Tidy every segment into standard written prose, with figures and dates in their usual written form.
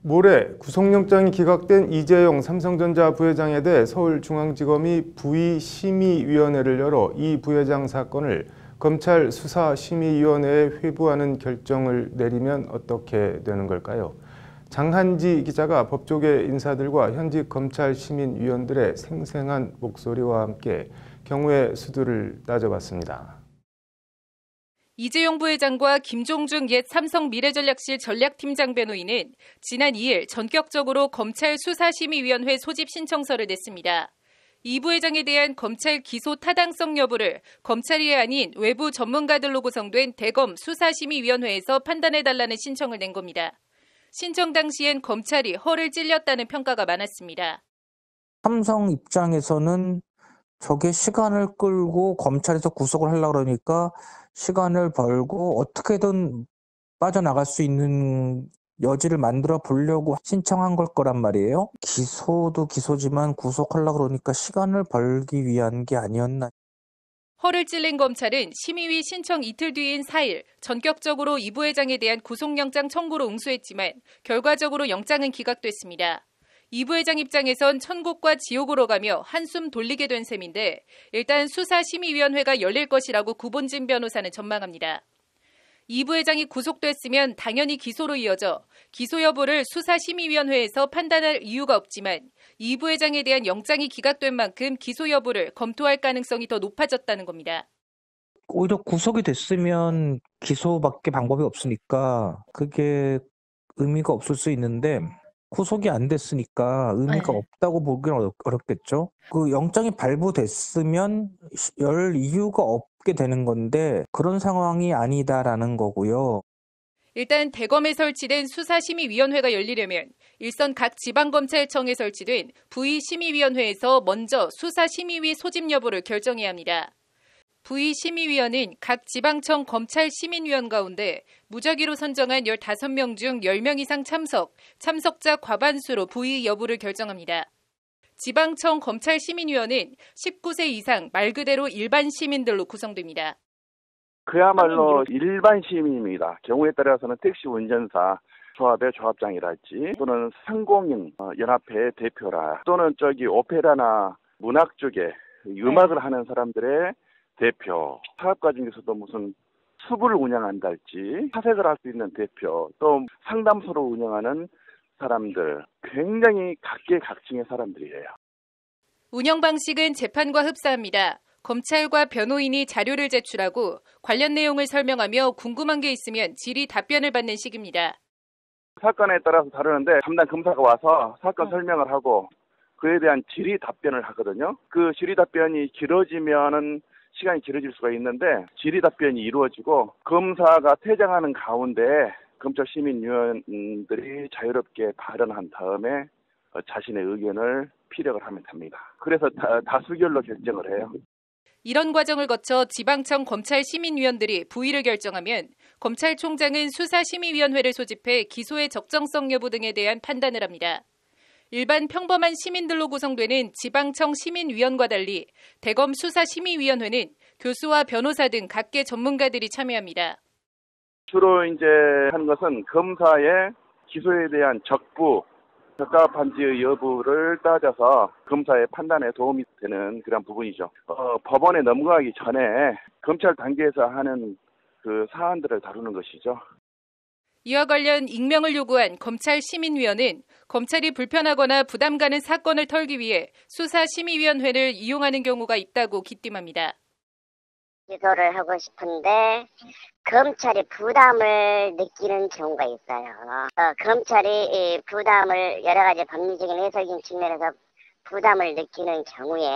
모레 구속영장이 기각된 이재용 삼성전자 부회장에 대해 서울중앙지검이 부의심의위원회를 열어 이 부회장 사건을 검찰 수사심의위원회에 회부하는 결정을 내리면 어떻게 되는 걸까요? 장한지 기자가 법조계 인사들과 현직 검찰 시민위원들의 생생한 목소리와 함께 경우의 수두를 따져봤습니다. 이재용 부회장과 김종중 옛 삼성 미래전략실 전략팀장 변호인은 지난 2일 전격적으로 검찰 수사심의위원회 소집 신청서를 냈습니다. 이 부회장에 대한 검찰 기소 타당성 여부를 검찰이 아닌 외부 전문가들로 구성된 대검 수사심의위원회에서 판단해달라는 신청을 낸 겁니다. 신청 당시엔 검찰이 허를 찔렸다는 평가가 많았습니다. 삼성 입장에서는 저게 시간을 끌고 검찰에서 구속을 하려고 그러니까 시간을 벌고 어떻게든 빠져나갈 수 있는 여지를 만들어 보려고 신청한 걸 거란 말이에요. 기소도 기소지만 구속하려고 그러니까 시간을 벌기 위한 게 아니었나. 허를 찔린 검찰은 심의위 신청 이틀 뒤인 4일 전격적으로 이 부회장에 대한 구속영장 청구로 응수했지만 결과적으로 영장은 기각됐습니다. 이 부회장 입장에선 천국과 지옥으로 가며 한숨 돌리게 된 셈인데 일단 수사심의위원회가 열릴 것이라고 구본진 변호사는 전망합니다. 이 부회장이 구속됐으면 당연히 기소로 이어져 기소 여부를 수사심의위원회에서 판단할 이유가 없지만 이 부회장에 대한 영장이 기각된 만큼 기소 여부를 검토할 가능성이 더 높아졌다는 겁니다. 오히려 구속이 됐으면 기소밖에 방법이 없으니까 그게 의미가 없을 수 있는데 구속이 안 됐으니까 의미가 없다고 보기는 어렵겠죠. 그 영장이 발부됐으면 열 이유가 없게 되는 건데 그런 상황이 아니다라는 거고요. 일단 대검에 설치된 수사심의위원회가 열리려면 일선 각 지방검찰청에 설치된 부의심의위원회에서 먼저 수사심의위 소집 여부를 결정해야 합니다. 부의심의위원은 각 지방청 검찰시민위원 가운데 무작위로 선정한 15명 중 10명 이상 참석자 과반수로 부의 여부를 결정합니다. 지방청 검찰시민위원은 19세 이상 말 그대로 일반 시민들로 구성됩니다. 그야말로 일반 시민입니다. 경우에 따라서는 택시 운전사, 조합의 조합장이랄지 또는 상공인 연합회의 대표라 또는 오페라나 문학 쪽에 음악을 하는 사람들의 대표, 사업가 중에서도 무슨 숲을 운영한달지 사색을 할 수 있는 대표, 또 상담소를 운영하는 사람들, 굉장히 각계각층의 사람들이에요. 운영 방식은 재판과 흡사합니다. 검찰과 변호인이 자료를 제출하고 관련 내용을 설명하며 궁금한 게 있으면 질의 답변을 받는 식입니다. 사건에 따라서 다르는데 담당 검사가 와서 사건 설명을 하고 그에 대한 질의 답변을 하거든요. 그 질의 답변이 길어지면은 시간이 길어질 수가 있는데 질의 답변이 이루어지고 검사가 퇴장하는 가운데 검찰 시민위원들이 자유롭게 발언한 다음에 자신의 의견을 피력을 하면 됩니다. 그래서 다수결로 결정을 해요. 이런 과정을 거쳐 지방청 검찰시민위원들이 부의를 결정하면 검찰총장은 수사심의위원회를 소집해 기소의 적정성 여부 등에 대한 판단을 합니다. 일반 평범한 시민들로 구성되는 지방청 시민위원과 달리 대검 수사심의위원회는 교수와 변호사 등 각계 전문가들이 참여합니다. 주로 이제 하는 것은 검사의 기소에 대한 적합한지의 여부를 따져서 검사의 판단에 도움이 되는 그런 부분이죠. 법원에 넘어가기 전에 검찰 단계에서 하는 그 사안들을 다루는 것이죠. 이와 관련 익명을 요구한 검찰시민위원은 검찰이 불편하거나 부담 가는 사건을 털기 위해 수사심의위원회를 이용하는 경우가 있다고 기띔합니다. 기소를 하고 싶은데 검찰이 부담을 느끼는 경우가 있어요. 검찰이 부담을 여러 가지 법리적인 해석인 측면에서 부담을 느끼는 경우에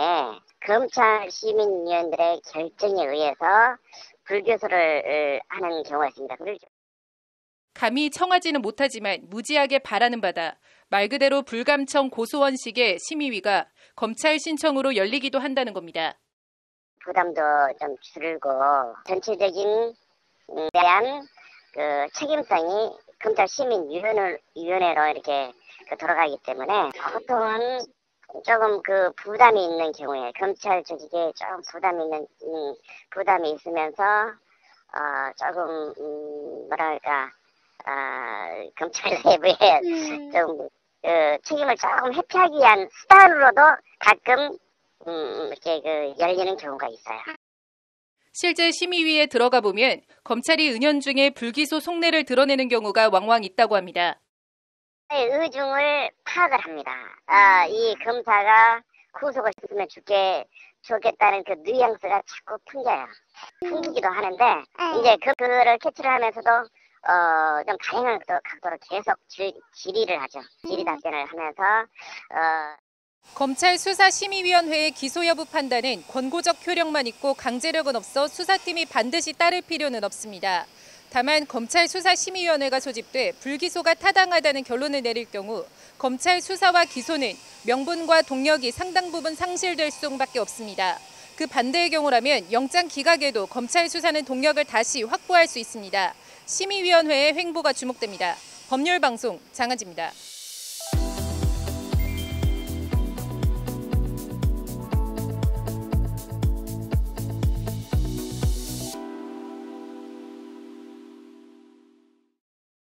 검찰 시민위원들의 결정에 의해서 불교소를 하는 경우가 있습니다. 감히 청하지는 못하지만 무지하게 바라는 바다, 말 그대로 불감청 고소원식의 심의위가 검찰 신청으로 열리기도 한다는 겁니다. 부담도 좀 줄고 전체적인 대한 그 책임성이 검찰 시민위원회로 이렇게 돌아가기 때문에 보통은 조금 그 부담이 있는 경우에 검찰 조직에 조금 부담이 있으면서 조금 뭐랄까 검찰 내부에 좀 책임을 조금 회피하기 위한 수단으로도 가끔 이렇게 열리는 경우가 있어요. 실제 심의위에 들어가 보면 검찰이 은연중에 불기소 속내를 드러내는 경우가 왕왕 있다고 합니다. 의중을 파악을 합니다. 이 검사가 구속을 했으면 좋겠다는 그 뉘앙스가 자꾸 풍겨요. 풍기기도 하는데 이제 그거를 캐치를 하면서도 좀 다양한 각도로 계속 질의를 하죠. 질의 답변을 하면서 검찰 수사심의위원회의 기소 여부 판단은 권고적 효력만 있고 강제력은 없어 수사팀이 반드시 따를 필요는 없습니다. 다만 검찰 수사심의위원회가 소집돼 불기소가 타당하다는 결론을 내릴 경우 검찰 수사와 기소는 명분과 동력이 상당 부분 상실될 수밖에 없습니다. 그 반대의 경우라면 영장 기각에도 검찰 수사는 동력을 다시 확보할 수 있습니다. 심의위원회의 횡보가 주목됩니다. 법률방송 장하지입니다.